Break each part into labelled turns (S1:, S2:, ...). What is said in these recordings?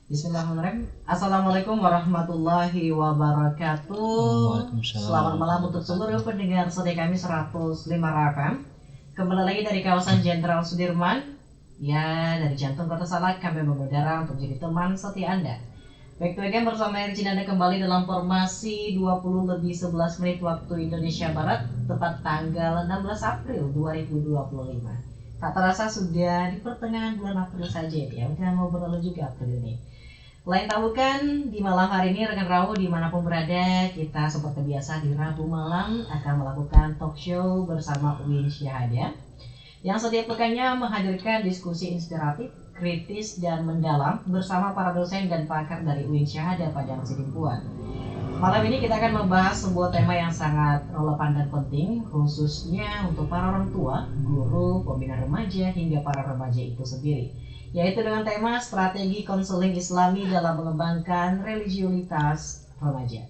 S1: Bismillahirrahmanirrahim. Assalamualaikum warahmatullahi wabarakatuh.
S2: Waalaikumsalam.
S1: Selamat malam untuk seluruh pendengar setia kami 105 FM. Kembali lagi dari kawasan Jenderal Sudirman. Ya, dari jantung kota Salak kami mengudara untuk jadi teman setia Anda. Baik again bersama Erjin Anda kembali dalam formasi 20:11 waktu Indonesia Barat, tepat tanggal 16 April 2025. Tak terasa sudah di pertengahan bulan April saja ya, udah mau berlalu juga April ini. Lain tak bukan, di malam hari ini rekan Rawu dimanapun berada, kita seperti biasa di Rabu malam akan melakukan talk show bersama Uin Syahada yang setiap pekannya menghadirkan diskusi inspiratif, kritis, dan mendalam bersama para dosen dan pakar dari Uin Syahada Padang Sidimpuan. Malam ini kita akan membahas sebuah tema yang sangat relevan dan penting, khususnya untuk para orang tua, guru, pembina remaja, hingga para remaja itu sendiri, yaitu dengan tema strategi konseling Islami dalam mengembangkan religiulitas remaja.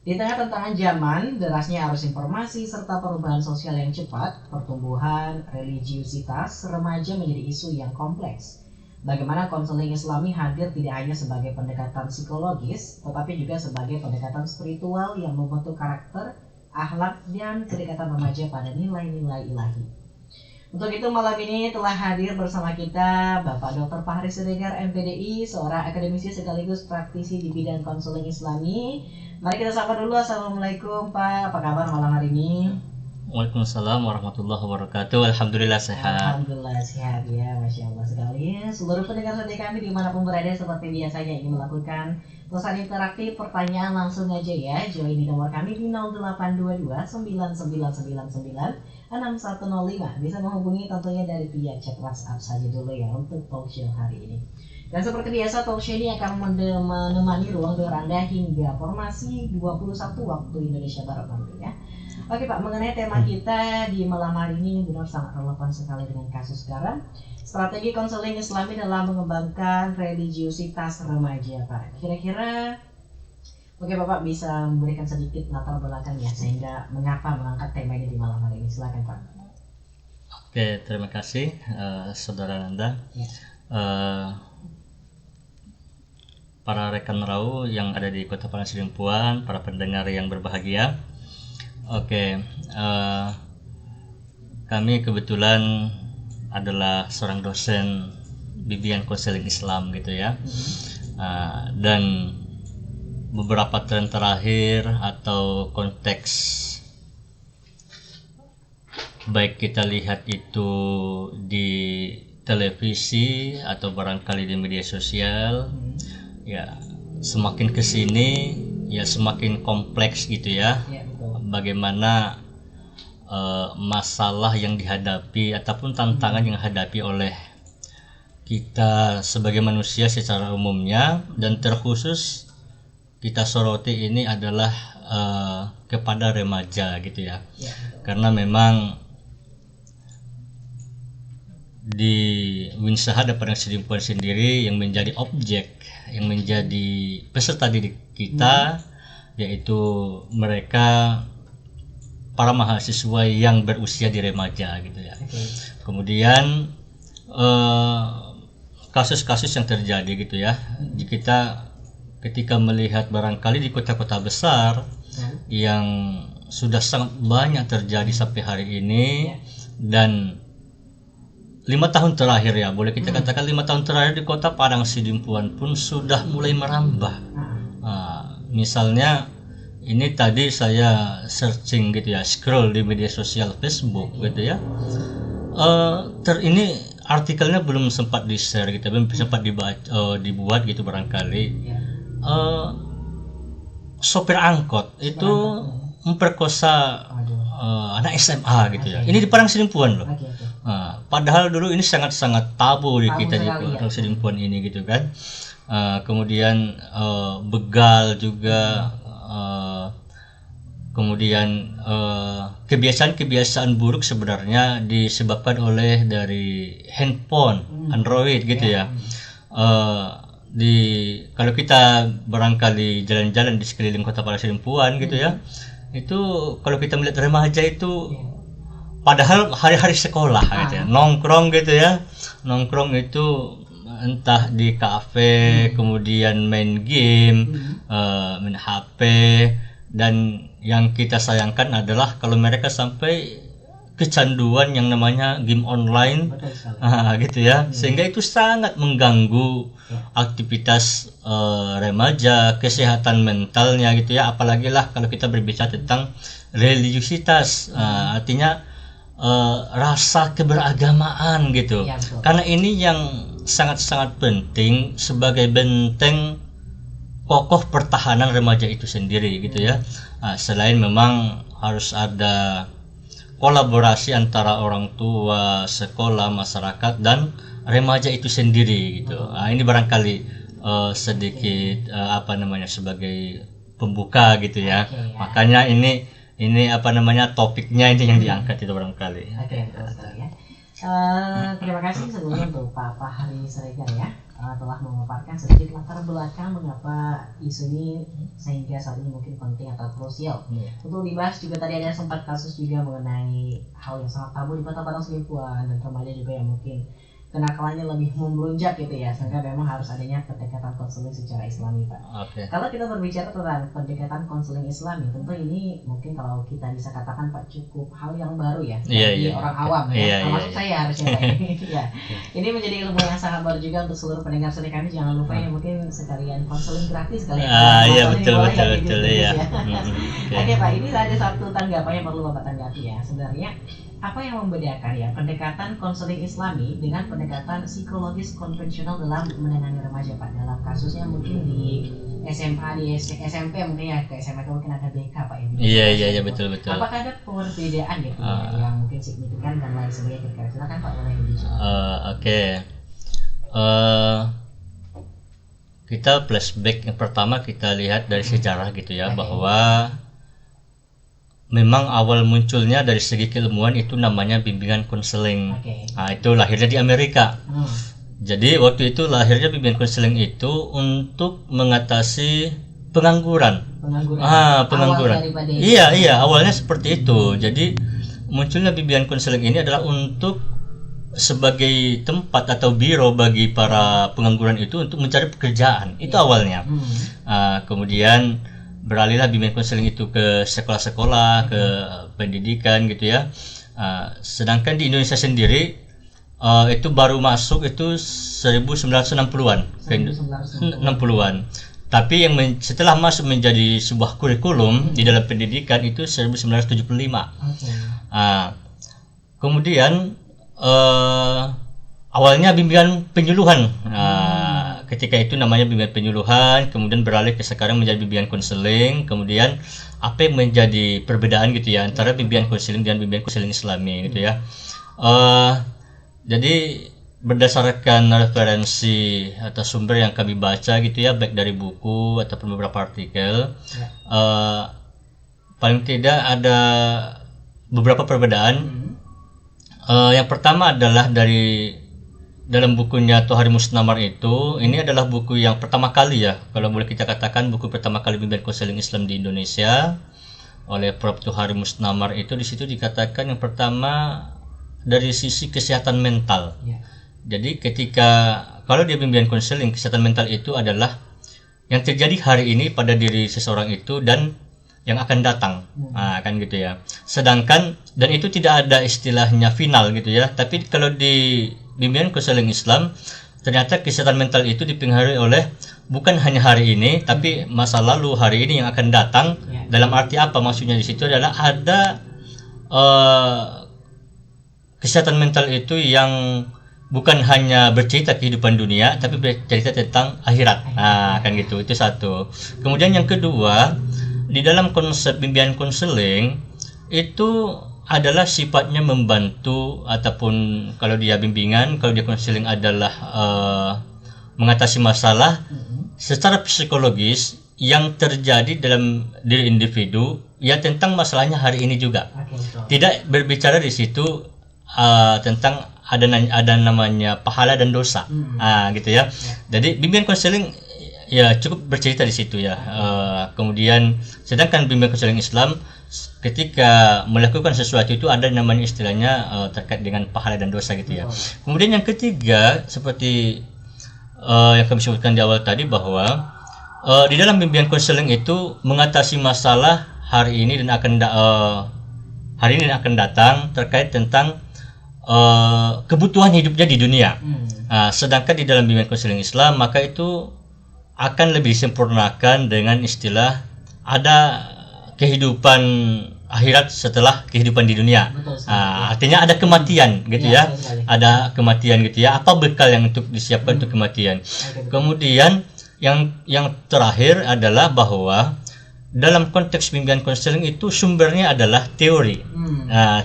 S1: Di tengah tantangan zaman, derasnya arus informasi serta perubahan sosial yang cepat, pertumbuhan religiusitas remaja menjadi isu yang kompleks. Bagaimana konseling Islami hadir tidak hanya sebagai pendekatan psikologis, tetapi juga sebagai pendekatan spiritual yang membentuk karakter, akhlak, dan kedekatan remaja pada nilai-nilai ilahi. Untuk itu malam ini telah hadir bersama kita Bapak Dr. Fahri Siregar MPDI, seorang akademisi sekaligus praktisi di bidang konseling Islami. Mari kita sapa dulu. Assalamualaikum Pak, apa kabar malam hari ini?
S2: Waalaikumsalam warahmatullahi wabarakatuh. Alhamdulillah sehat.
S1: Alhamdulillah sehat ya, Masya Allah sekali. Seluruh pendengar setia kami dimanapun berada, seperti biasanya ingin melakukan pesan interaktif, pertanyaan langsung aja ya. Join di nomor kami di 0822 9999 6105. Bisa menghubungi tentunya dari via chat WhatsApp saja dulu ya untuk talk show hari ini. Dan seperti biasa talk show ini akan menemani ruang dengar Anda hingga formasi 21 waktu Indonesia Barat nanti ya. Oke Pak, mengenai tema kita di malam hari ini benar sangat relevan sekali dengan kasus sekarang. Strategi konseling Islami dalam mengembangkan religiusitas remaja Pak. Kira-kira oke Bapak bisa memberikan sedikit latar belakang ya, sehingga mengapa mengangkat tema ini di malam hari ini. Silakan Pak.
S2: Oke, terima kasih saudara Nanda.
S1: Ya.
S2: Para rekan Rawu yang ada di Kota Padang Sidimpuan, para pendengar yang berbahagia. Oke, kami kebetulan adalah seorang dosen bimbingan konseling Islam gitu ya. Dan beberapa tren terakhir atau konteks, baik kita lihat itu di televisi atau barangkali di media sosial, ya semakin kesini ya semakin kompleks gitu ya. Bagaimana masalah yang dihadapi ataupun tantangan yang dihadapi oleh kita sebagai manusia secara umumnya, dan terkhusus kita soroti ini adalah kepada remaja gitu ya. Karena memang di Uin Syahada Padang Sidimpuan sendiri yang menjadi objek, yang menjadi peserta didik kita, yaitu mereka para mahasiswa yang berusia di remaja gitu ya. Kemudian kasus-kasus yang terjadi gitu ya, kita ketika melihat barangkali di kota-kota besar yang sudah sangat banyak terjadi sampai hari ini, dan 5 tahun terakhir ya, boleh kita katakan 5 tahun terakhir di Kota Padang Sidimpuan pun sudah mulai merambah. Misalnya ini tadi saya searching gitu ya, scroll di media sosial Facebook gitu ya. Ini artikelnya belum sempat di-share gitu, belum sempat dibuat gitu barangkali. Sopir angkot itu memperkosa anak SMA gitu ya. Ini di Padang Sidimpuan loh. Padahal dulu ini sangat-sangat tabu di kita di Padang Sidimpuan ini gitu kan. Kemudian begal juga, kemudian kebiasaan-kebiasaan buruk sebenarnya disebabkan oleh dari handphone Android gitu ya. Kalau kita barangkali jalan-jalan di sekeliling Kota Padang Sidimpuan gitu ya, itu kalau kita melihat remaja itu padahal hari-hari sekolah gitu ya, nongkrong gitu ya, nongkrong itu entah di kafe, kemudian main game, main HP, dan yang kita sayangkan adalah kalau mereka sampai kecanduan yang namanya game online,
S1: Betul sekali.
S2: gitu ya, sehingga itu sangat mengganggu aktivitas remaja, kesehatan mentalnya gitu ya, apalagi lah kalau kita berbicara tentang religiusitas, artinya rasa keberagamaan gitu.
S1: Ya, betul.
S2: Karena ini yang sangat-sangat penting sebagai benteng kokoh pertahanan remaja itu sendiri gitu ya. Selain memang harus ada kolaborasi antara orang tua, sekolah, masyarakat, dan remaja itu sendiri gitu. Ini barangkali sedikit sebagai pembuka gitu ya.
S1: Oke, ya.
S2: Makanya ini topiknya ini yang diangkat itu barangkali.
S1: Oke, betul sekali ya. Terima kasih sebelumnya untuk Pak Fahri Siregar ya, telah memaparkan sedikit latar belakang mengapa isu ini sehingga saat ini mungkin penting atau krusial untuk dibahas. Juga tadi ada sempat kasus juga mengenai hal yang sangat tabu di Kota Padang Selingkuhan dan remaja juga yang mungkin kenakalannya lebih melunjak gitu ya, sehingga memang harus adanya pendekatan konseling secara Islami, Pak.
S2: Oke.
S1: Kalau kita berbicara tentang pendekatan konseling Islami, tentu ini mungkin kalau kita bisa katakan Pak cukup hal yang baru ya bagi orang awam ya, termasuk saya harusnya Pak. Ya. Ini menjadi ilmu yang sangat baru juga untuk seluruh pendengar seni kami. Jangan lupa ya, mungkin sekalian konseling gratis kali ya.
S2: Iya betul ya.
S1: Oke Pak, ini ada satu tanggapan yang perlu Bapak tanggapi ya. Sebenarnya apa yang membedakan ya pendekatan konseling Islami dengan pendekatan psikologis konvensional dalam menangani remaja, Pak? Dalam kasusnya mungkin di SMA, di SMP mungkin ya, ke SMA itu mungkin ada BK, Pak ya.
S2: Iya betul.
S1: Apakah ada perbedaan gitu yang mungkin signifikan dan lain sebagainya? Silakan Pak, boleh dijelaskan.
S2: Oke. Kita flashback yang pertama, kita lihat dari sejarah gitu ya, bahwa memang awal munculnya dari segi keilmuan itu namanya bimbingan konseling. Itu lahirnya di Amerika. Jadi waktu itu lahirnya bimbingan konseling itu untuk mengatasi pengangguran. Pengangguran. Iya, awalnya seperti itu. Jadi munculnya bimbingan konseling ini adalah untuk sebagai tempat atau biro bagi para pengangguran itu untuk mencari pekerjaan. Itu awalnya. Kemudian beralihlah bimbingan konseling itu ke sekolah-sekolah, ke pendidikan gitu ya. Sedangkan di Indonesia sendiri itu baru masuk itu 1960-an, 60-an. Tapi yang setelah masuk menjadi sebuah kurikulum di dalam pendidikan itu 1975. Kemudian awalnya bimbingan penyuluhan. Ketika itu namanya bimbingan penyuluhan, kemudian beralih ke sekarang menjadi bimbingan konseling. Kemudian apa yang menjadi perbedaan gitu ya antara bimbingan konseling dan bimbingan konseling Islami gitu ya. Jadi berdasarkan referensi atau sumber yang kami baca gitu ya, baik dari buku ataupun beberapa artikel, paling tidak ada beberapa perbedaan. Yang pertama adalah dalam bukunya Tohari Musnamar itu, ini adalah buku yang pertama kali ya, kalau boleh kita katakan buku pertama kali bimbingan konseling Islam di Indonesia oleh Prof. Tohari Musnamar. Itu di situ dikatakan yang pertama dari sisi kesehatan mental. Jadi kalau dia bimbingan konseling, kesehatan mental itu adalah yang terjadi hari ini pada diri seseorang itu dan yang akan datang, kan gitu ya. Sedangkan dan itu tidak ada istilahnya final gitu ya. Tapi kalau di bimbingan konseling Islam, ternyata kesehatan mental itu dipengaruhi oleh bukan hanya hari ini, tapi masa lalu, hari ini yang akan datang. Dalam arti apa maksudnya di situ adalah ada kesehatan mental itu yang bukan hanya bercerita kehidupan dunia, tapi bercerita tentang akhirat. Kan gitu. Itu satu. Kemudian yang kedua, di dalam konsep bimbingan konseling itu adalah sifatnya membantu, ataupun kalau dia bimbingan, kalau dia konseling adalah mengatasi masalah secara psikologis yang terjadi dalam diri individu ya, tentang masalahnya hari ini juga. Tidak berbicara di situ tentang ada namanya pahala dan dosa, gitu ya. Jadi bimbingan konseling ya cukup bercerita di situ ya. Kemudian sedangkan bimbingan konseling Islam, ketika melakukan sesuatu itu ada namanya istilahnya terkait dengan pahala dan dosa gitu ya. Kemudian yang ketiga, seperti yang kami sebutkan di awal tadi bahwa di dalam bimbingan konseling itu mengatasi masalah hari ini dan akan datang terkait tentang kebutuhan hidupnya di dunia. Sedangkan di dalam bimbingan konseling Islam maka itu akan lebih disempurnakan dengan istilah ada kehidupan akhirat setelah kehidupan di dunia. Artinya ada kematian gitu ya. Ada kematian gitu ya. Apa bekal yang untuk disiapkan untuk kematian. Kemudian yang terakhir adalah bahwa dalam konteks bimbingan konseling itu sumbernya adalah teori.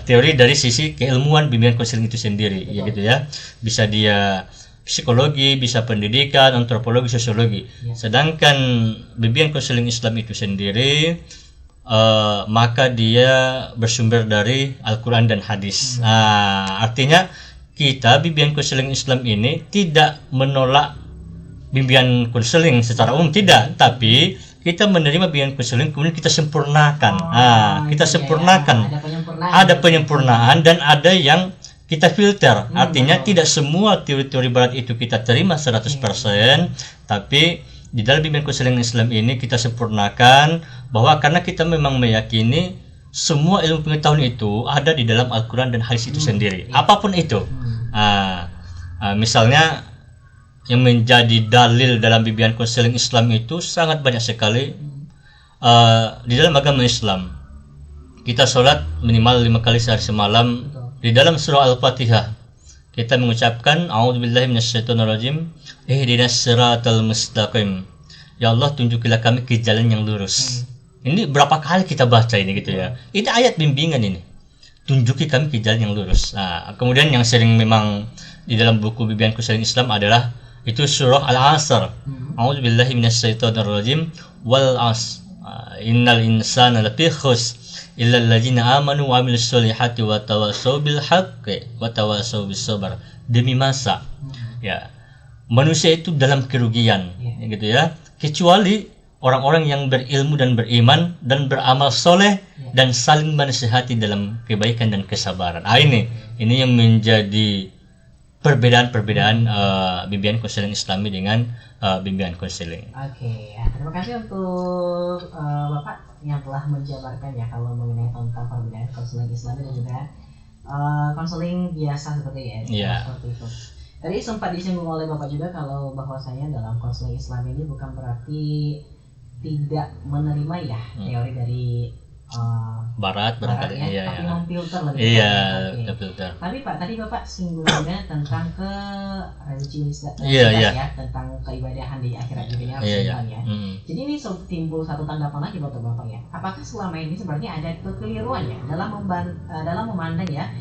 S2: Teori dari sisi keilmuan bimbingan konseling itu sendiri. Ya gitu ya. Bisa dia psikologi, bisa pendidikan, antropologi, sosiologi. Sedangkan bimbingan konseling Islam itu sendiri maka dia bersumber dari Al-Quran dan hadis. Artinya kita bimbingan konseling Islam ini tidak menolak bimbingan konseling secara umum, tidak, tapi kita menerima bimbingan konseling kemudian kita sempurnakan. Kita sempurnakan. Ada penyempurnaan dan ada yang kita filter. Artinya tidak semua teori-teori barat itu kita terima 100%, tapi di dalam bimbingan konseling Islam ini kita sempurnakan bahwa karena kita memang meyakini semua ilmu pengetahuan itu ada di dalam Al-Quran dan hadis itu sendiri. Apapun itu. Misalnya yang menjadi dalil dalam bimbingan konseling Islam itu sangat banyak sekali. Di dalam agama Islam kita sholat minimal 5 kali sehari semalam. Di dalam surah Al-Fatihah kita mengucapkan a'udzubillahi minasyaitonirrajim ihdinas siratal mustaqim. Ya Allah, tunjukilah kami ke jalan yang lurus. Ini berapa kali kita baca ini gitu ya. Ini ayat bimbingan ini. Tunjuki kami ke jalan yang lurus. Kemudian yang sering memang di dalam buku bimbingan konseling Islam adalah itu surah Al-Asr. A'udzubillahi minasyaitonirrajim wal 'asr. Innal insana lafi khusr illal ladzina amanu wa 'amilus solihati wa tawassaw bil haqqi wa tawassaw bis sabr. Demi masa ya manusia itu dalam kerugian gitu ya, kecuali orang-orang yang berilmu dan beriman dan beramal soleh dan saling menasihati dalam kebaikan dan kesabaran. Ini yang menjadi perbedaan bimbingan konseling Islami dengan bimbingan konseling.
S1: Terima kasih untuk Bapak yang telah menjabarkan ya kalau mengenai tentang perbedaan konseling Islami dan juga konseling biasa seperti seperti itu. Tadi sempat disinggung oleh Bapak juga kalau bahwasanya dalam konseling Islam ini bukan berarti tidak menerima ya teori dari
S2: Barat barangkali
S1: tapi memfilter lebih
S2: filter.
S1: Tapi Pak, tadi Bapak singgung juga tentang ke religiusitas ya, tentang keibadahan di akhirat dunia ya. Jadi ini timbul satu tanggapan lagi buat Bapak ya. Apakah selama ini sebenarnya ada kekeliruan ya dalam memandang ya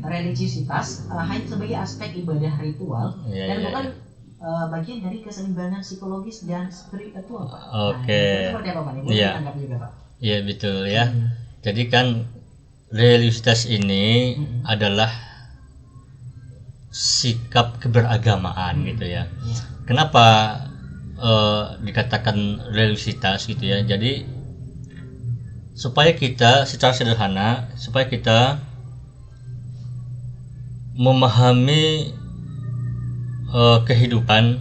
S1: religiusitas hanya sebagai aspek ibadah ritual dan bukan bagian dari keseimbangan psikologis dan spiritual, Pak. Itu seperti apa Pak? Boleh ditanggapi juga Pak?
S2: Iya betul ya. Jadi kan religiusitas ini adalah sikap keberagamaan gitu ya. Kenapa dikatakan religiusitas gitu ya? Jadi supaya kita secara sederhana, supaya kita memahami kehidupan,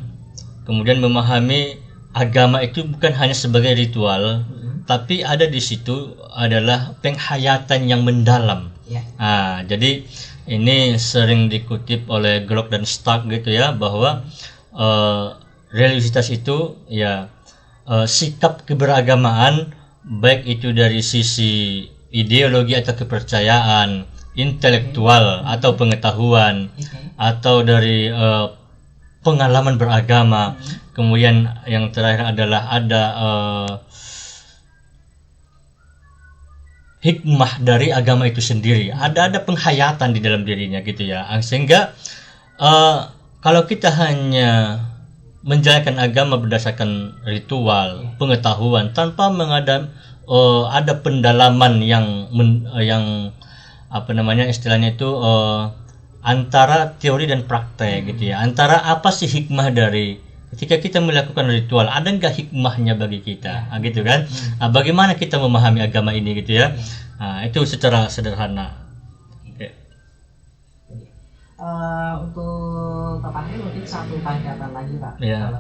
S2: kemudian memahami agama itu bukan hanya sebagai ritual, tapi ada di situ adalah penghayatan yang mendalam. Jadi ini sering dikutip oleh Glock dan Stark gitu ya, bahwa religiusitas itu ya sikap keberagamaan, baik itu dari sisi ideologi atau kepercayaan, intelektual atau pengetahuan, atau dari pengalaman beragama. Kemudian yang terakhir adalah ada hikmah dari agama itu sendiri, ada penghayatan di dalam dirinya gitu ya. Sehingga kalau kita hanya menjalankan agama berdasarkan ritual, pengetahuan tanpa ada pendalaman yang apa namanya istilahnya itu antara teori dan praktek gitu ya. Antara apa sih hikmah dari ketika kita melakukan ritual, ada nggak hikmahnya bagi kita, gitu kan? Bagaimana kita memahami agama ini gitu ya? Itu secara sederhana.
S1: Untuk Pak Fahri mungkin satu tanggapan lagi Pak.
S2: Iya.
S1: Kalau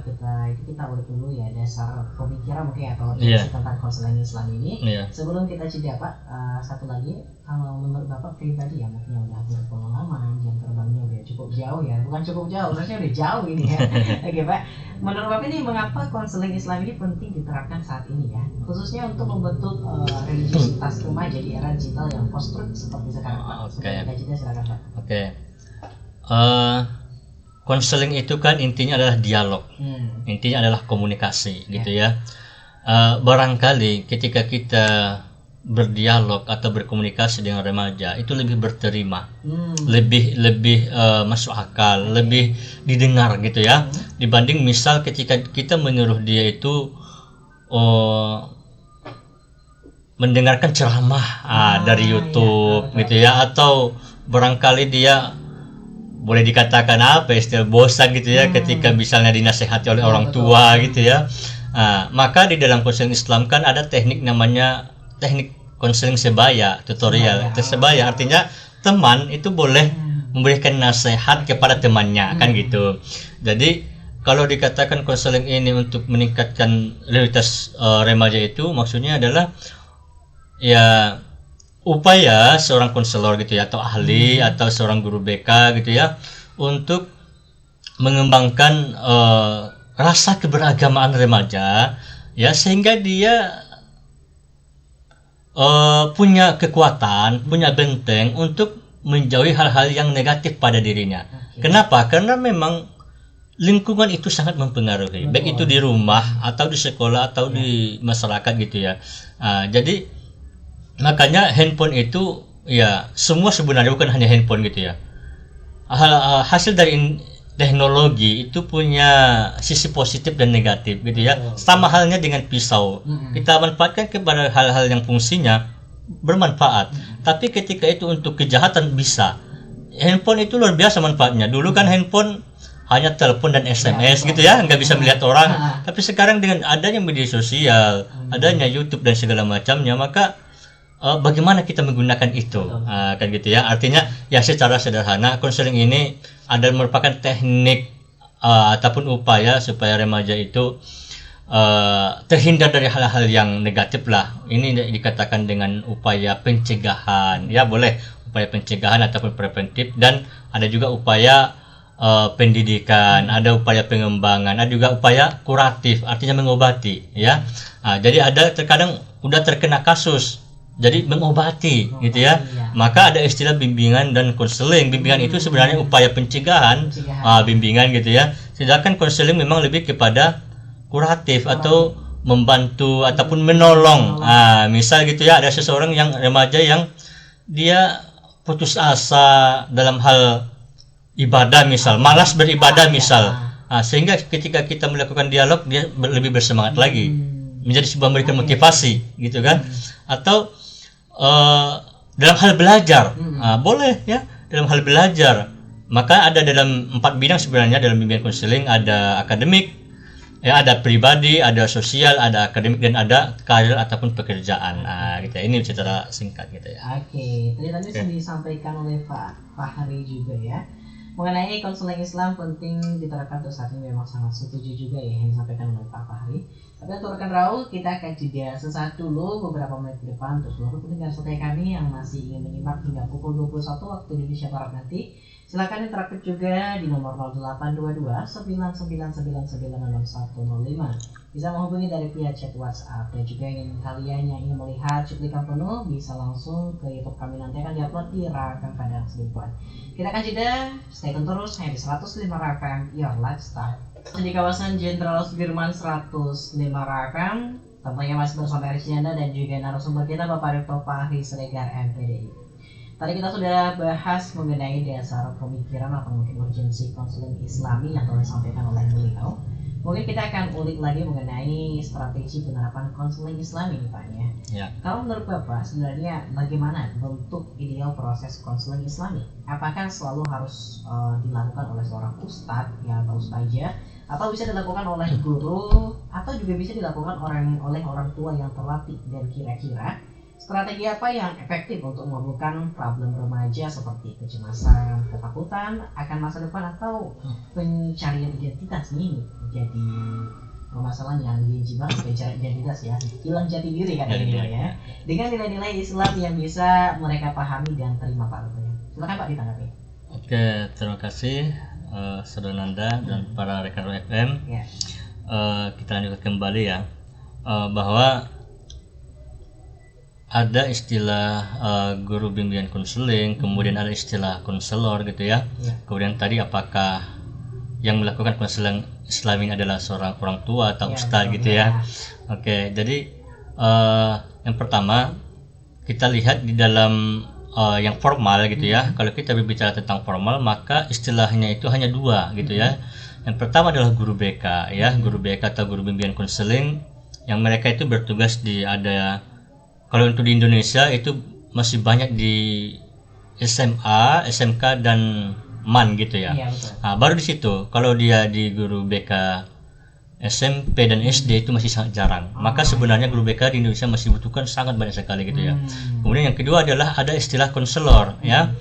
S1: kita udah dulu ya dasar pemikiran mungkin atau
S2: Iya.
S1: tentang konseling Islam ini.
S2: Iya.
S1: Sebelum kita jeda Pak, satu lagi kalau menurut Bapak pribadi ya mungkin yang udah berpengalaman, jam terbangnya udah cukup jauh ya, bukan cukup jauh, maksudnya udah jauh ini ya. Oke Pak, menurut Bapak ini mengapa konseling Islam ini penting diterapkan saat ini ya, khususnya untuk membentuk religiositas remaja di era digital yang post-truth seperti sekarang Pak.
S2: Oke.
S1: Sebelum kita jeda silakan Pak.
S2: Oke. Konseling itu kan intinya adalah dialog, intinya adalah komunikasi, gitu ya. Barangkali ketika kita berdialog atau berkomunikasi dengan remaja itu lebih berterima, lebih masuk akal, lebih didengar, gitu ya, dibanding misal ketika kita menyuruh dia itu mendengarkan ceramah dari YouTube, gitu ya, atau barangkali dia boleh dikatakan istilah bosan, gitu ya, ketika misalnya dinasehati oleh orang tua, gitu ya. Maka di dalam konseling Islam kan ada teknik namanya teknik konseling sebaya, tutorial. Sebaya artinya teman itu boleh memberikan nasihat kepada temannya, kan gitu. Jadi kalau dikatakan konseling ini untuk meningkatkan realitas remaja itu maksudnya adalah ya upaya seorang konselor, gitu ya, atau ahli atau seorang guru BK, gitu ya, untuk mengembangkan rasa keberagamaan remaja, ya, sehingga dia punya kekuatan, punya benteng untuk menjauhi hal-hal yang negatif pada dirinya. Kenapa? Karena memang lingkungan itu sangat mempengaruhi, baik itu di rumah atau di sekolah atau di masyarakat, gitu ya. Jadi makanya handphone itu ya semua sebenarnya bukan hanya handphone, gitu ya. Hasil dari teknologi itu punya sisi positif dan negatif, gitu ya. Sama halnya dengan pisau. Kita manfaatkan kepada hal-hal yang fungsinya bermanfaat. Tapi ketika itu untuk kejahatan bisa. Handphone itu luar biasa manfaatnya. Dulu kan handphone hanya telepon dan SMS, gitu ya, nggak bisa melihat orang. Tapi sekarang dengan adanya media sosial, adanya YouTube dan segala macamnya, maka bagaimana kita menggunakan itu, kan gitu ya. Artinya ya secara sederhana konseling ini adalah merupakan teknik ataupun upaya supaya remaja itu terhindar dari hal-hal yang negatif lah. Ini dikatakan dengan upaya pencegahan, ya, boleh upaya pencegahan ataupun preventif, dan ada juga upaya pendidikan, ada upaya pengembangan, ada juga upaya kuratif, artinya mengobati, ya. Jadi ada terkadang udah terkena kasus, jadi mengobati, gitu ya. Maka ada istilah bimbingan dan konseling. Bimbingan itu sebenarnya upaya pencegahan, bimbingan, gitu ya. Sedangkan konseling memang lebih kepada kuratif atau membantu ataupun menolong. Misal, gitu ya, ada seseorang yang remaja yang dia putus asa dalam hal ibadah, misal malas beribadah, misal. Sehingga ketika kita melakukan dialog, dia lebih bersemangat lagi, menjadi sebuah memberikan motivasi, gitu kan. Atau dalam hal belajar, boleh ya, dalam hal belajar. Maka ada dalam 4 bidang sebenarnya dalam bimbingan konseling, ada akademik, ya, ada pribadi, ada sosial, ada akademik, dan ada karir ataupun pekerjaan. Gitu ya. Ini secara singkat, gitu ya.
S1: Oke, tadi sudah disampaikan oleh Pak Fahri juga ya, mengenai konseling Islam penting diterapkan untuk saat ini. Memang sangat setuju juga ya yang disampaikan oleh Pak Fahri. Tapi untuk rekan Raul, kita akan jeda sesaat dulu beberapa menit ke depan untuk seluruh pendengar setia kami yang masih ingin menyimak hingga pukul 21 waktu Indonesia Barat nanti. Silakan interaktif juga di nomor 0822 9999 Bisa menghubungi dari via chat WhatsApp, dan juga kalian yang ingin melihat cuplikan penuh bisa langsung ke YouTube kami, nanti akan diupload di Rakam Padang Selipon. Kita akan jeda, stay tune terus hanya di 105 Rakam Your Lifestyle. Di kawasan Jenderal Sudirman 105 Rakam, tentunya masih bersama Rizkyanda dan juga narasumber kita Bapak Rektor Fahri Siregar MPDI. Tadi kita sudah bahas mengenai dasar pemikiran atau mungkin urgensi konseling Islami yang telah disampaikan oleh beliau. Mungkin kita akan ulik lagi mengenai strategi penerapan konseling Islami, Pak, ya. Kalau menurut Bapak sebenarnya bagaimana bentuk ideal proses konseling Islami? Apakah selalu harus dilakukan oleh seorang ustadz ya, atau ustazah, atau bisa dilakukan oleh guru, atau juga bisa dilakukan oleh orang tua yang terlatih? Dan kira-kira Strategi apa yang efektif untuk mengabulkan problem remaja seperti kecemasan, ketakutan akan masa depan atau pencarian identitas ini menjadi permasalahan yang diuji banget, pencarian identitas ya, hilang jati diri kan ini ya. Dengan nilai-nilai Islam yang bisa mereka pahami dan terima Pak. Silakan Pak ditanggapi.
S2: Oke, terima kasih Saudara Nanda dan para rekan FM.
S1: Ya.
S2: Kita lanjutkan kembali ya, bahwa ada istilah guru bimbingan konseling, kemudian ada istilah konselor gitu ya. Kemudian tadi apakah yang melakukan konseling Islam ini adalah seorang orang tua atau ustaz gitu ya. Oke, jadi yang pertama kita lihat di dalam yang formal gitu ya. Kalau kita berbicara tentang formal, maka istilahnya itu hanya dua gitu ya. Yang pertama adalah guru BK ya, guru BK atau guru bimbingan konseling, yang mereka itu bertugas di ada, kalau untuk di Indonesia itu masih banyak di SMA, SMK dan MAN gitu ya. Nah, baru di situ kalau dia di guru BK SMP dan SD itu masih sangat jarang. Maka sebenarnya guru BK di Indonesia masih butuhkan sangat banyak sekali gitu ya. Kemudian yang kedua adalah ada istilah konselor ya.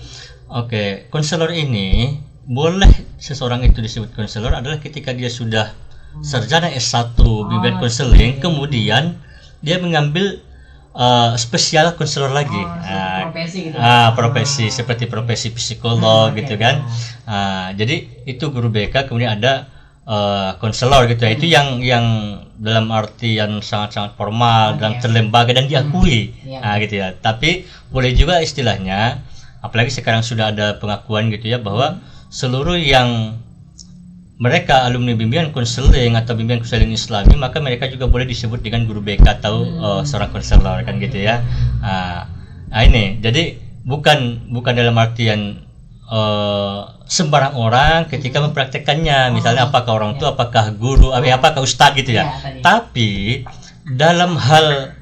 S2: Oke, konselor ini boleh seseorang itu disebut konselor adalah ketika dia sudah sarjana S1 bimbingan konseling, kemudian dia mengambil spesial konselor lagi,
S1: profesi gitu.
S2: Profesi seperti profesi psikolog gitu kan. Jadi itu guru BK, kemudian ada konselor gitu ya. Itu yang dalam artian sangat-sangat formal dan terlembaga dan diakui, gitu ya. Tapi boleh juga istilahnya, apalagi sekarang sudah ada pengakuan gitu ya, bahwa seluruh yang mereka alumni bimbingan konseling atau bimbingan konseling Islami, maka mereka juga boleh disebut dengan guru BK atau seorang konselor kan gitu ya. Nah ini jadi bukan dalam artian sembarang orang ketika mempraktekannya, misalnya apakah orang tua, apakah guru, apakah ustadz gitu ya. Tapi dalam hal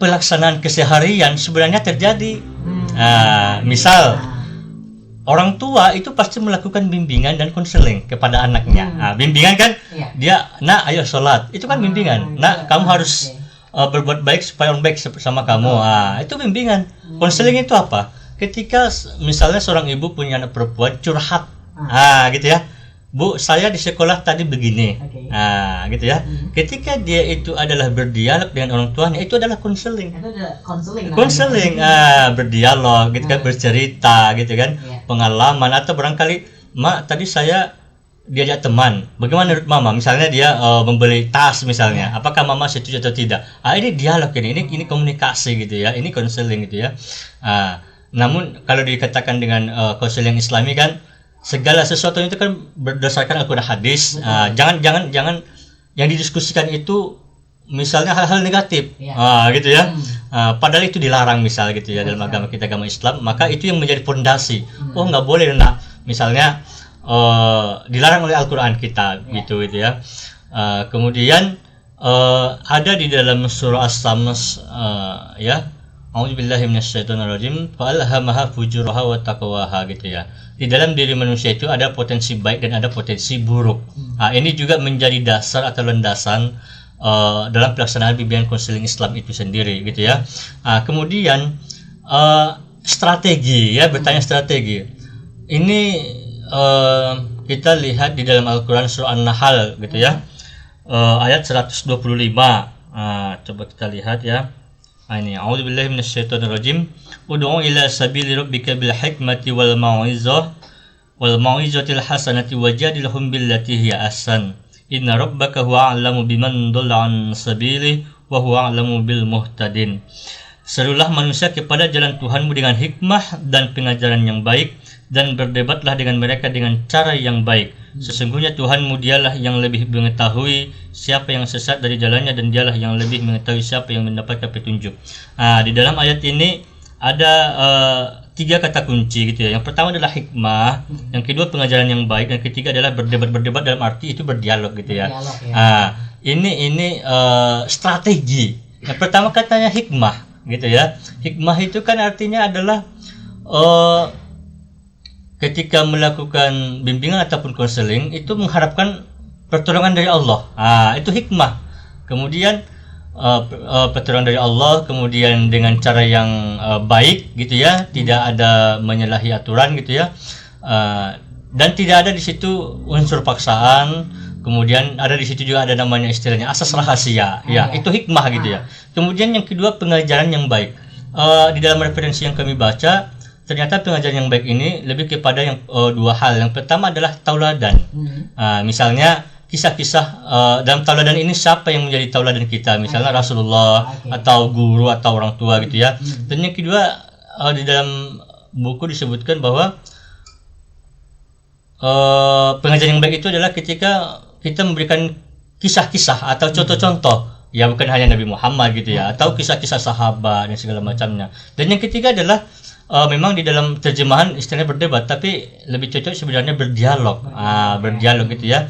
S2: pelaksanaan keseharian sebenarnya terjadi. Misal orang tua itu pasti melakukan bimbingan dan konseling kepada anaknya. Bimbingan kan, dia, nak ayo sholat, itu kan bimbingan. Nak kamu harus berbuat baik supaya orang baik sama kamu. Itu bimbingan. Konseling itu apa? Ketika misalnya seorang ibu punya anak perempuan curhat, gitu ya, Bu, saya di sekolah tadi begini, gitu ya. Ketika dia itu adalah berdialog dengan orang tuanya, itu adalah konseling. Konseling, berdialog, gitu kan, bercerita, gitu kan, pengalaman, atau barangkali, Mak, tadi saya diajak teman, bagaimana menurut Mama? Misalnya dia membeli tas misalnya, apakah Mama setuju atau tidak? Ini dialog ini komunikasi gitu ya, ini konseling gitu ya. Namun kalau dikatakan dengan konseling Islami kan, segala sesuatu itu kan berdasarkan Al-Quran hadis. Jangan yang didiskusikan itu misalnya hal-hal negatif, gitu ya. Padahal itu dilarang misal gitu ya dalam agama kita, agama Islam. Maka itu yang menjadi fondasi. Nggak boleh nak, misalnya dilarang oleh Al-Quran kita, gitu ya. Kemudian ada di dalam surah As-Sams ya, A'udzubillahi minasyaitonirrajim, fa'alhamaha fujuraha wa taqwaha gitu ya. Di dalam diri manusia itu ada potensi baik dan ada potensi buruk. Ini juga menjadi dasar atau landasan dalam pelaksanaan bimbingan konseling Islam itu sendiri gitu ya. Kemudian strategi ya, bertanya strategi. Ini kita lihat di dalam Al-Quran surah An-Nahl gitu ya. Ayat 125. Coba kita lihat ya. Ini a'udzubillahi minasyaitonirrajim. Ud'u ila sabili rabbika bil hikmati wal mau'izatil hasanati wajadilhum billati hiya ahsan. Inna rabbaka huwa a'lamu biman dhalla an sabili wa huwa a'lamu bil muhtadin. Serulah manusia kepada jalan Tuhanmu dengan hikmah dan pengajaran yang baik, dan berdebatlah dengan mereka dengan cara yang baik. Sesungguhnya Tuhanmu dialah yang lebih mengetahui siapa yang sesat dari jalannya, dan dialah yang lebih mengetahui siapa yang mendapatkan petunjuk. Di dalam ayat ini ada 3 kata kunci gitu ya. Yang pertama adalah hikmah, yang kedua pengajaran yang baik, dan ketiga adalah berdebat dalam arti itu berdialog gitu ya. Ini strategi. Yang pertama katanya hikmah gitu ya. Hikmah itu kan artinya adalah ketika melakukan bimbingan ataupun konseling itu mengharapkan pertolongan dari Allah. Itu hikmah. Kemudian pertolongan dari Allah, kemudian dengan cara yang baik gitu ya, tidak ada menyalahi aturan gitu ya, dan tidak ada di situ unsur paksaan. Kemudian ada di situ juga ada namanya istilahnya asas rahasia, ya itu hikmah gitu ya. Kemudian yang kedua pengajaran yang baik. Di dalam referensi yang kami baca, ternyata pengajaran yang baik ini lebih kepada yang dua hal. Yang pertama adalah tauladan. Misalnya kisah-kisah dalam tauladan ini siapa yang menjadi tauladan kita, misalnya Rasulullah atau guru atau orang tua gitu ya. Dan yang kedua di dalam buku disebutkan bahwa pengajaran yang baik itu adalah ketika kita memberikan kisah-kisah atau contoh-contoh, ya bukan hanya Nabi Muhammad gitu ya, atau kisah-kisah sahabat dan segala macamnya. Dan yang ketiga adalah memang di dalam terjemahan istilahnya berdebat, tapi lebih cocok sebenarnya berdialog, berdialog gitu ya.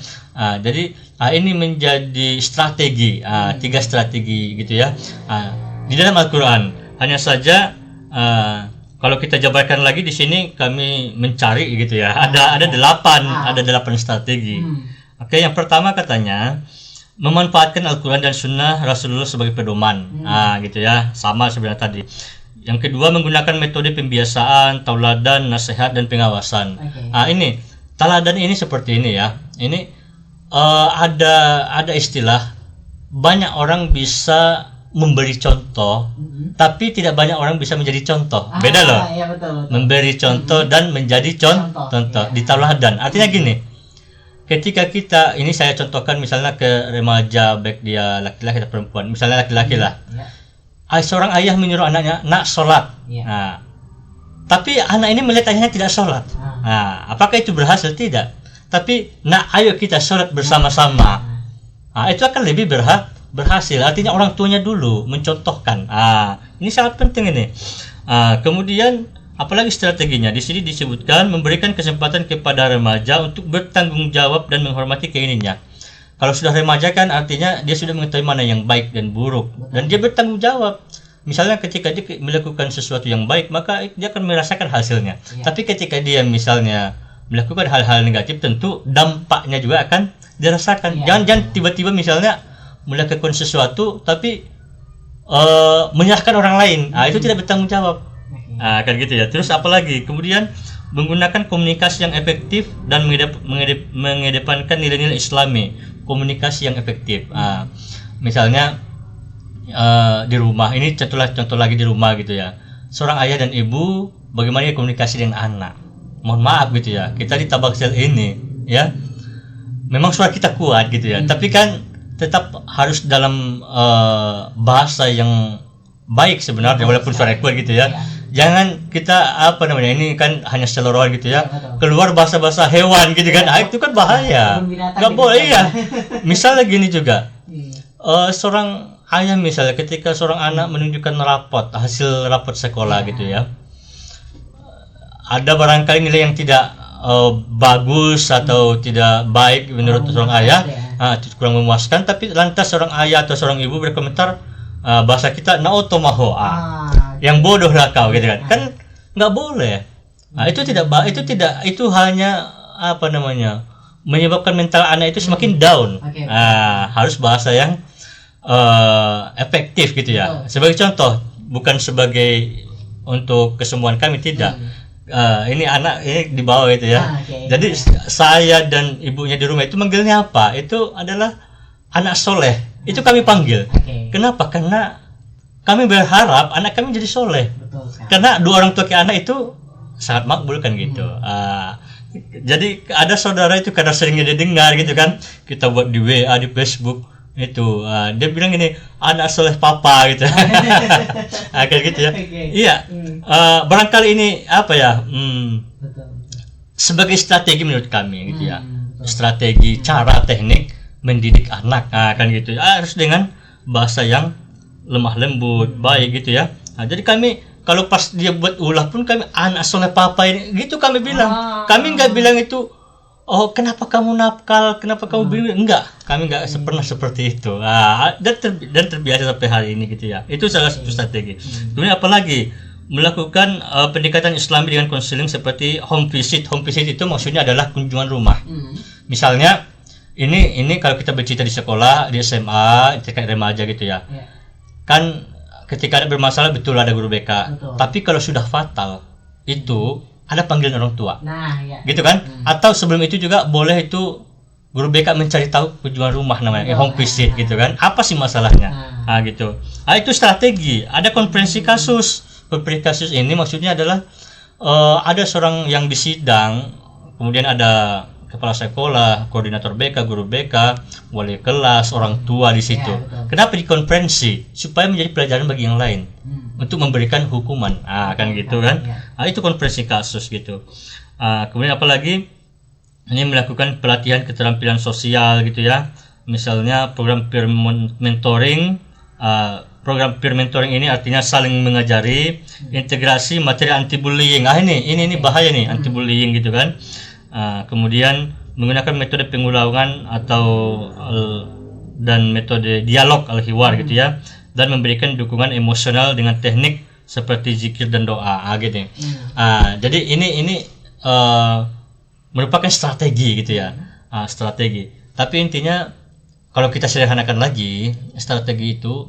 S2: Jadi ini menjadi strategi, 3 strategi gitu ya. Di dalam Al-Quran hanya saja kalau kita jabarkan lagi di sini kami mencari gitu ya. Ada 8 strategi. Oke, yang pertama katanya memanfaatkan Al-Quran dan Sunnah Rasulullah sebagai pedoman, gitu ya, sama sebenarnya tadi. Yang kedua menggunakan metode pembiasaan, tauladan, nasihat dan pengawasan. Ini tauladan ini seperti ini ya. Ini ada istilah banyak orang bisa memberi contoh, tapi tidak banyak orang bisa menjadi contoh. Beda loh.
S1: Iya, betul.
S2: Memberi contoh dan menjadi contoh. Di tauladan. Artinya gini. Ketika kita, ini saya contohkan misalnya ke remaja, baik dia laki-laki atau perempuan, misalnya laki-laki lah. Seorang ayah menyuruh anaknya, nak sholat. Tapi anak ini melihat ayahnya tidak sholat. Apakah itu berhasil? Tidak. Tapi, nak ayo kita sholat bersama-sama. Itu akan lebih berhasil. Artinya orang tuanya dulu mencontohkan. Ini sangat penting ini. Kemudian apalagi strateginya, di sini disebutkan memberikan kesempatan kepada remaja untuk bertanggung jawab dan menghormati keinginannya. Kalau sudah remaja kan artinya dia sudah mengetahui mana yang baik dan buruk, dan dia bertanggung jawab. Misalnya ketika dia melakukan sesuatu yang baik, maka dia akan merasakan hasilnya. Tapi ketika dia misalnya melakukan hal-hal negatif, tentu dampaknya juga akan dirasakan. Jangan tiba-tiba misalnya melakukan sesuatu tapi menyalahkan orang lain. Itu tidak bertanggung jawab. Kan gitu ya. Terus apalagi? Kemudian menggunakan komunikasi yang efektif dan mengedepankan nilai-nilai Islami. Komunikasi yang efektif. Misalnya di rumah, ini contoh lagi di rumah gitu ya. Seorang ayah dan ibu bagaimana komunikasi dengan anak. Mohon maaf gitu ya. Kita di Tabaksel ini ya. Memang suara kita kuat gitu ya. Tapi kan tetap harus dalam bahasa yang baik sebenarnya, walaupun suara kuat gitu ya. Jangan kita ini kan hanya seluruhan gitu ya, keluar bahasa-bahasa hewan gitu kan, itu kan bahaya, nggak boleh ya. Misalnya gini juga, seorang ayah misalnya ketika seorang anak menunjukkan hasil rapot sekolah gitu ya, ada barangkali nilai yang tidak bagus atau tidak baik menurut seorang ayah, kurang memuaskan, tapi lantas seorang ayah atau seorang ibu berkomentar, bahasa kita naotomaho, yang bodoh lah kau gitu kan nggak boleh. Itu hanya menyebabkan mental anak itu semakin down. Harus bahasa yang efektif gitu ya. Sebagai contoh, bukan sebagai untuk kesembuhan kami, tidak. Ini anak ini di bawah itu ya. Jadi saya dan ibunya di rumah itu manggilnya apa? Itu adalah anak soleh. Itu kami panggil. Kenapa? Karena kami berharap anak kami jadi soleh. Karena dua orang tua ke anak itu sangat makbul kan gitu. Jadi ada saudara itu karena seringnya dia dengar gitu kan, kita buat di WA, di Facebook itu, dia bilang gini, anak soleh papa gitu. Kayak gitu ya. Iya. Barangkali ini sebagai strategi menurut kami gitu ya. Strategi, cara, teknik mendidik anak, kan gitu. Harus dengan bahasa yang lemah lembut, baik gitu ya. Jadi kami kalau pas dia buat ulah pun kami anak soleh papa ini gitu kami bilang. Kami nggak bilang itu, oh kenapa kamu nakal, kenapa kamu bingung, enggak. Kami nggak pernah seperti itu. Dan terbiasa sampai hari ini gitu ya. Itu salah satu strategi. Kemudian apalagi melakukan pendekatan Islami dengan konseling seperti home visit. Home visit itu maksudnya adalah kunjungan rumah. Misalnya ini kalau kita bercerita di sekolah, di SMA, terkait remaja gitu ya. kan ketika ada bermasalah betul ada guru BK.
S1: Betul.
S2: Tapi kalau sudah fatal itu ada panggilan orang tua.
S1: Nah, ya.
S2: Gitu kan? Atau sebelum itu juga boleh itu guru BK mencari tahu kunjungan rumah namanya, home visit gitu kan. Apa sih masalahnya? Gitu. Itu strategi. Ada konferensi kasus. Konferensi kasus ini maksudnya adalah ada seorang yang disidang, kemudian ada kepala sekolah, koordinator BK, guru BK, wali kelas, orang tua di situ.
S1: Ya,
S2: kenapa dikonferensi? Supaya menjadi pelajaran bagi yang lain untuk memberikan hukuman. Kan gitu kan. Itu konferensi kasus gitu. Kemudian apalagi ini melakukan pelatihan keterampilan sosial gitu ya. Misalnya program peer mentoring. Program peer mentoring ini artinya saling mengajari, integrasi materi anti bullying. Ini bahaya nih anti bullying gitu kan. Kemudian menggunakan metode pengulangan atau dan metode dialog al-hiwar gitu ya, dan memberikan dukungan emosional dengan teknik seperti zikir dan doa gitu. Jadi ini merupakan strategi gitu ya, strategi. Tapi intinya kalau kita sederhanakan lagi strategi itu,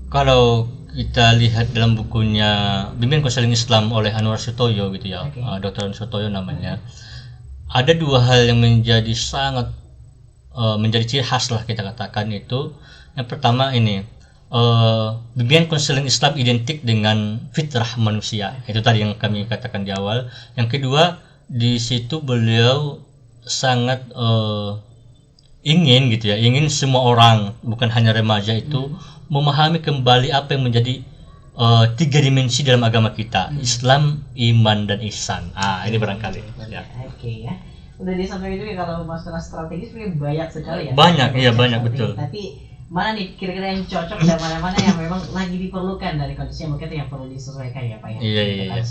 S2: kalau kita lihat dalam bukunya Bimbingan Konseling Islam oleh Anwar Sutoyo gitu ya, Dr. Anwar Sutoyo namanya, ada dua hal yang menjadi sangat menjadi ciri khas lah kita katakan itu. Yang pertama ini, bimbingan konseling Islam identik dengan fitrah manusia. Itu tadi yang kami katakan di awal. Yang kedua, di situ beliau sangat ingin gitu ya, ingin semua orang, bukan hanya remaja itu memahami kembali apa yang menjadi tiga dimensi dalam agama kita, Islam, iman, dan ihsan. Ini barangkali. Ya.
S1: Oke ya. Udah disampaikan juga kalau masalah strategi sebenarnya banyak sekali ya.
S2: Banyak, iya banyak betul.
S1: Tapi mana nih kira-kira yang cocok dan mana-mana yang memang lagi diperlukan dari kondisi yang mungkin yang perlu disesuaikan ya Pak ya.
S2: Iya.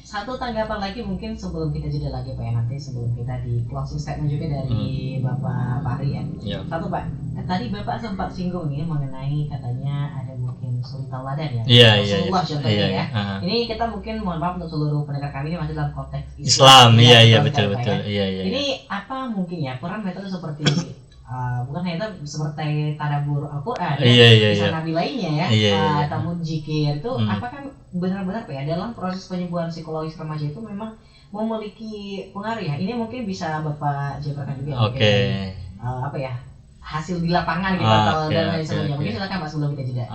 S1: Satu tanggapan lagi mungkin sebelum kita jeda lagi Pak ya, nanti sebelum kita di closing statement juga dari Bapak Fahri ya. Satu Pak, tadi Bapak sempat singgung nih mengenai katanya ada mungkin suri tauladan ya.
S2: Iya.
S1: Contohnya ya. Ini kita mungkin mohon maaf untuk seluruh pendengar kami ini masih dalam konteks
S2: Islam. Iya betul. Iya.
S1: Ini apa mungkin ya peran metode seperti bukan hanya seperti tadabbur Al-Quran bisa nabi lainnya ya, atau zikir itu apakah benar-benar ya dalam proses penyembuhan psikologis remaja itu memang memiliki pengaruh ya? Ini mungkin bisa Bapak jabarkan juga apa ya hasil di lapangan gitu atau dan lain sebagainya. Mungkin silakan Pak sebelum kita jeda.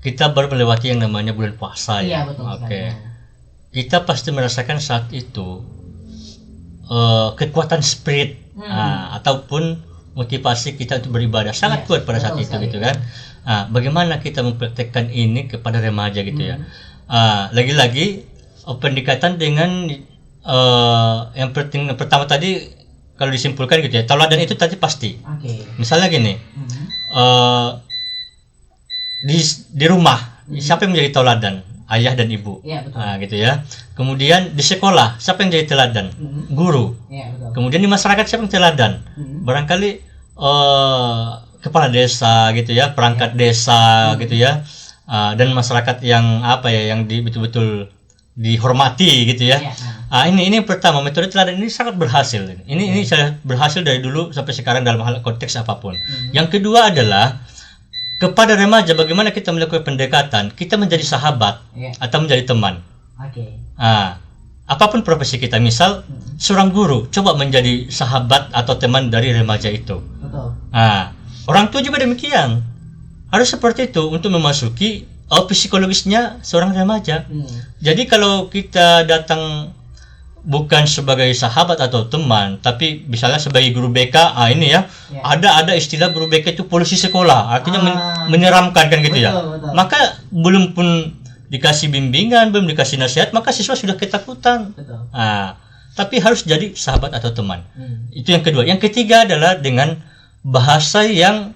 S2: Kita baru melewati yang namanya bulan puasa ya.
S1: Iya betul.
S2: Kita pasti merasakan saat itu kekuatan spirit ataupun motivasi kita untuk beribadah sangat kuat pada saat itu gitu kan. Bagaimana kita mempraktekkan ini kepada remaja gitu ya. Lagi-lagi pendekatan dengan yang penting pertama tadi kalau disimpulkan gitu ya, tauladan itu tadi pasti. Misalnya gini, di rumah siapa yang menjadi tauladan? Ayah dan ibu, gitu ya. Kemudian di sekolah siapa yang jadi teladan? Guru. Kemudian di masyarakat siapa yang teladan? Barangkali kepala desa gitu ya, perangkat desa gitu ya, dan masyarakat yang yang betul-betul dihormati gitu ya. Ini yang pertama, metode teladan ini sangat berhasil. Ini saya berhasil dari dulu sampai sekarang dalam hal konteks apapun. Yang kedua adalah kepada remaja bagaimana kita melakukan pendekatan, kita menjadi sahabat atau menjadi teman. Apapun profesi kita, misal seorang guru, coba menjadi sahabat atau teman dari remaja itu. Orang tua juga demikian, harus seperti itu untuk memasuki psikologisnya seorang remaja. Jadi kalau kita datang bukan sebagai sahabat atau teman, tapi misalnya sebagai guru BK, ada istilah guru BK itu polisi sekolah, artinya menyeramkan kan gitu. Betul. Maka belum pun dikasih bimbingan, belum dikasih nasihat, maka siswa sudah ketakutan. Tapi harus jadi sahabat atau teman. Itu yang kedua. Yang ketiga adalah dengan bahasa yang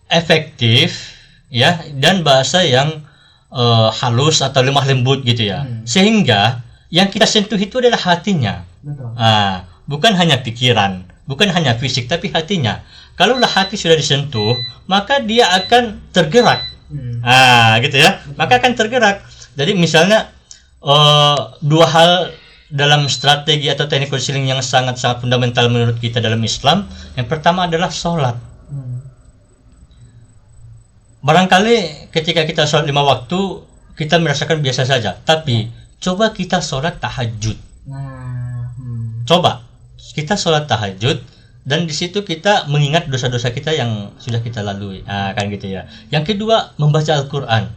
S2: efektif ya, dan bahasa yang halus atau lemah lembut gitu ya, sehingga yang kita sentuh itu adalah hatinya. Bukan hanya pikiran, bukan hanya fisik, tapi hatinya. Kalaulah hati sudah disentuh, maka dia akan tergerak. Gitu ya. Maka akan tergerak. Jadi misalnya dua hal dalam strategi atau teknik konseling yang sangat-sangat fundamental menurut kita dalam Islam, yang pertama adalah sholat. Barangkali ketika kita sholat 5 waktu kita merasakan biasa saja, tapi coba kita sholat tahajud. Coba kita sholat tahajud dan di situ kita mengingat dosa-dosa kita yang sudah kita lalui, kan gitu ya. Yang kedua, membaca Al-Quran.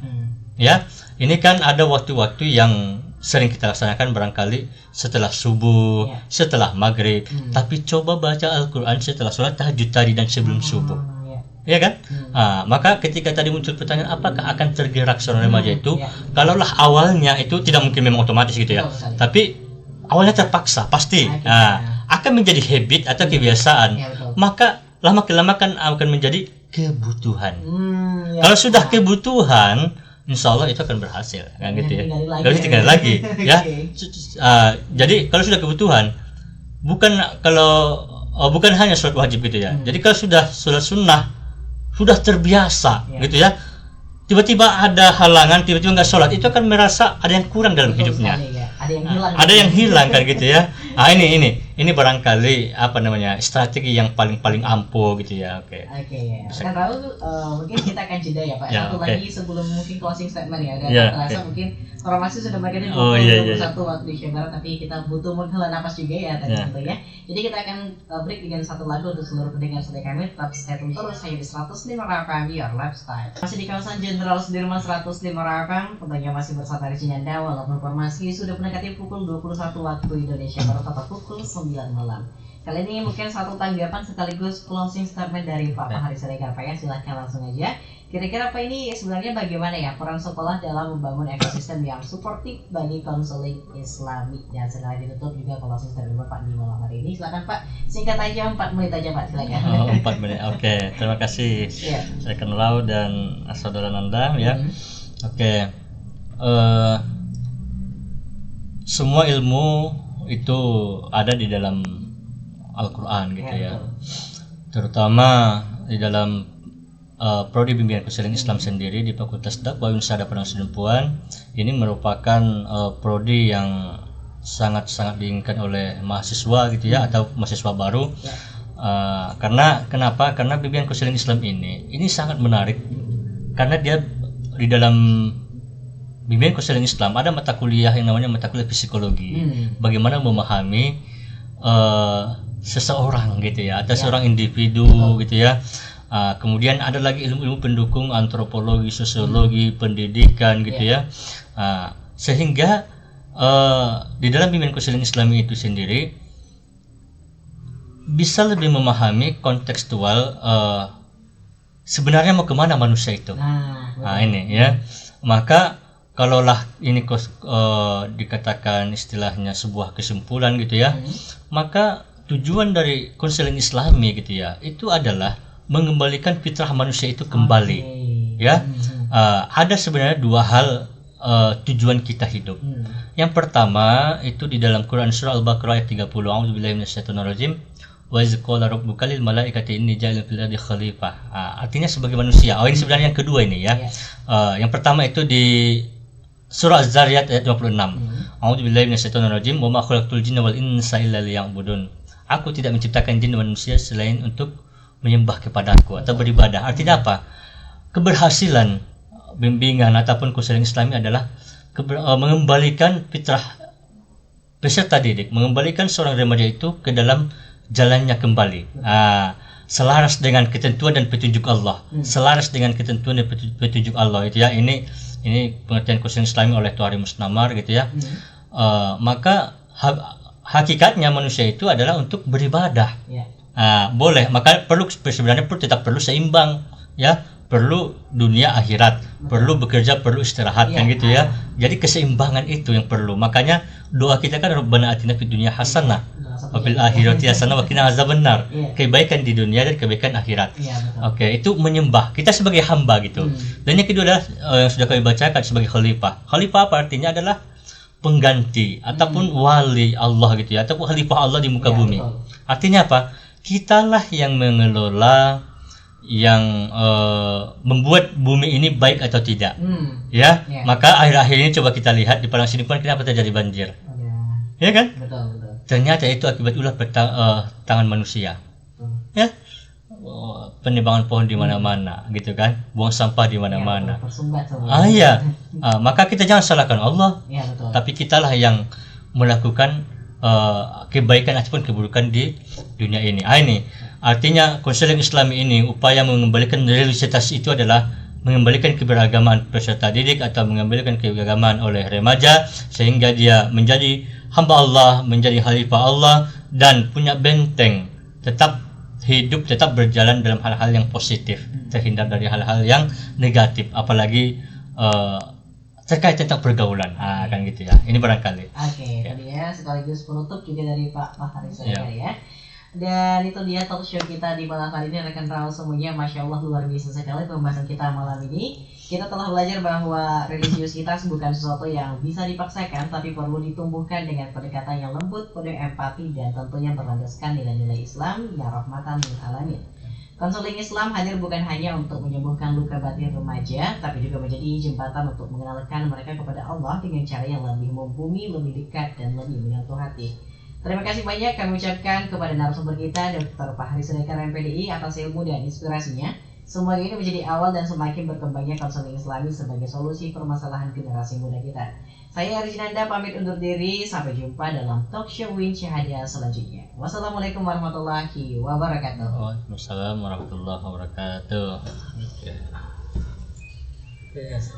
S2: Ya, ini kan ada waktu-waktu yang sering kita laksanakan barangkali setelah subuh, setelah maghrib. Tapi coba baca Al-Quran setelah sholat tahajud tadi dan sebelum subuh. Ya kan? Maka ketika tadi muncul pertanyaan apakah akan tergerak seorang remaja itu, kalaulah awalnya itu tidak mungkin memang otomatis gitu ya, tapi awalnya terpaksa pasti akan menjadi habit atau kebiasaan, maka lama-kelamaan akan menjadi kebutuhan. Kalau sudah kebutuhan, insya Allah itu akan berhasil, kan gitu ya. Gak tinggal lagi ya. Jadi kalau sudah kebutuhan, bukan hanya sholat wajib gitu ya. Jadi kalau sudah sholat sunnah, sudah terbiasa gitu ya, tiba-tiba ada halangan, tiba-tiba nggak sholat, itu akan merasa ada yang kurang dalam hidupnya, ada yang hilang kan gitu ya. Ini barangkali strategi yang paling ampuh gitu ya. Oke.
S1: Kan lalu mungkin kita akan jeda ya Pak. Satu lagi sebelum mungkin closing statement ya. Terasa mungkin informasi sudah bagian 21 waktu di Barat, tapi kita butuh menghela napas juga ya tadi gitu ya. Jadi kita akan break dengan satu lagu untuk seluruh pendengar setia kami. Tetap stay tune terus hanya di 105 FM Your Lifestyle. Masih di kawasan Jenderal Sudirman 105 FM. Tentunya masih bersama Rizky Nanda walaupun informasi sudah mendekati pukul 21 waktu Indonesia Barat atau pukul 9 malam. Kali ini mungkin satu tanggapan sekaligus closing statement dari Pak Fahri Siregar. Pak ya, silahkan langsung aja. Kira-kira Pak ini sebenarnya bagaimana ya peran sekolah dalam membangun ekosistem yang suportif bagi konseling Islami? Dan setelah ditutup juga closing statement Pak di malam hari ini. Silahkan Pak, singkat aja 4 menit aja Pak, silahkan.
S2: 4 menit, oke. Terima kasih saya Lau dan saudara Nanda ya. Oke. Semua ilmu itu ada di dalam Al-Quran gitu ya. Terutama di dalam Prodi Bimbingan Konseling Islam sendiri di Fakultas Dakwah Unsada Padang Sidempuan. Ini merupakan prodi yang sangat-sangat diinginkan oleh mahasiswa gitu ya, atau mahasiswa baru. Kenapa? Karena Bimbingan Konseling Islam ini sangat menarik karena dia di dalam Bimbingan Konseling Islam ada mata kuliah yang namanya mata kuliah psikologi. Bagaimana memahami seseorang gitu ya, atau seorang individu gitu ya. Kemudian ada lagi ilmu-ilmu pendukung, antropologi, sosiologi, pendidikan gitu ya. Sehingga di dalam Bimbingan Konseling Islam itu sendiri bisa lebih memahami kontekstual sebenarnya mau kemana manusia itu. Ini ya. Maka kalaulah ini dikatakan istilahnya sebuah kesimpulan gitu ya, maka tujuan dari konseling Islami gitu ya, itu adalah mengembalikan fitrah manusia itu kembali. Ya, ada sebenarnya dua hal tujuan kita hidup. Yang pertama itu di dalam Quran surah Al-Baqarah ayat 30, A'udzubillahi minasyaitonirrajim. Wa iz qala rabbuka lil malaikati inni ja'ilun fil ardi khalifah. Artinya sebagai manusia. Ini sebenarnya yang kedua ini ya. Yang pertama itu di surah Az-Zariyat ayat 56. A'udzubillahi minasyaitonirrajim wa ma khalaqtul jinna wal insa illa liya'budun. Aku tidak menciptakan jin dan manusia selain untuk menyembah kepadaku atau beribadah. Artinya apa? Keberhasilan bimbingan ataupun konseling Islami adalah mengembalikan fitrah peserta didik, mengembalikan seorang remaja itu ke dalam jalannya kembali. Selaras dengan ketentuan dan petunjuk Allah. Selaras dengan ketentuan dan petunjuk Allah itu ya. Ini pengertian konseling Islami oleh Tuari Musnamar gitu ya. Maka hakikatnya manusia itu adalah untuk beribadah. Boleh, maka sebenarnya tetap perlu seimbang ya. Perlu dunia akhirat, perlu bekerja, perlu istirahat kan gitu ya. Jadi keseimbangan itu yang perlu. Makanya doa kita kan Rabbana atina fid dunya hasanah wa fil akhirati hasanah wa qina azabannar. Kebaikan di dunia dan kebaikan akhirat. Oke, itu menyembah kita sebagai hamba gitu. Dan yang kedua adalah yang sudah kami bacakan sebagai khalifah. Khalifah apa artinya adalah pengganti ataupun wali Allah gitu ya, ataupun khalifah Allah di muka bumi. Artinya apa? Kitalah yang mengelola, yang membuat bumi ini baik atau tidak. Maka akhir-akhir ini coba kita lihat di Padang Sidempuan kenapa terjadi banjir. ya kan?
S1: Betul, betul.
S2: Ternyata itu akibat ulah tangan manusia. Ya, penebangan pohon di mana-mana, gitu kan? Buang sampah di mana-mana.
S1: Tersumbat semua.
S2: Iya. Maka kita jangan salahkan Allah,
S1: Iya, betul.
S2: tapi kitalah yang melakukan kebaikan ataupun keburukan di dunia ini. Ini artinya konseling Islami ini upaya mengembalikan religiositas itu adalah mengembalikan keberagaman peserta didik atau mengembalikan keberagaman oleh remaja sehingga dia menjadi hamba Allah, menjadi khalifah Allah dan punya benteng, tetap hidup, tetap berjalan dalam hal-hal yang positif, terhindar dari hal-hal yang negatif, apalagi terkait tentang pergaulan, kan gitu ya. Ini barangkali.
S1: Oke, tadi ya sekaligus penutup juga dari Pak Haris ya. Dan itu dia talk show kita di malam hari ini, rekan Raul semuanya. Masya Allah luar biasa sekali pembahasan kita malam ini. Kita telah belajar bahwa religiusitas bukan sesuatu yang bisa dipaksakan, tapi perlu ditumbuhkan dengan pendekatan yang lembut, penuh empati, dan tentunya berlandaskan nilai-nilai Islam yang rahmatan lil alamin. Konseling Islam hadir bukan hanya untuk menyembuhkan luka batin remaja, tapi juga menjadi jembatan untuk mengenalkan mereka kepada Allah dengan cara yang lebih membumi, lebih dekat, dan lebih menyentuh hati. Terima kasih banyak kami ucapkan kepada narasumber kita, Dr. Fahri Siregar MPDI, atas ilmu dan inspirasinya. Semoga ini menjadi awal dan semakin berkembangnya konseling Islami sebagai solusi permasalahan generasi muda kita. Saya Arjinanda pamit undur diri, sampai jumpa dalam talk show Win Syahada selanjutnya. Wassalamualaikum warahmatullahi wabarakatuh.
S2: Waalaikumsalam warahmatullahi wabarakatuh. Yes.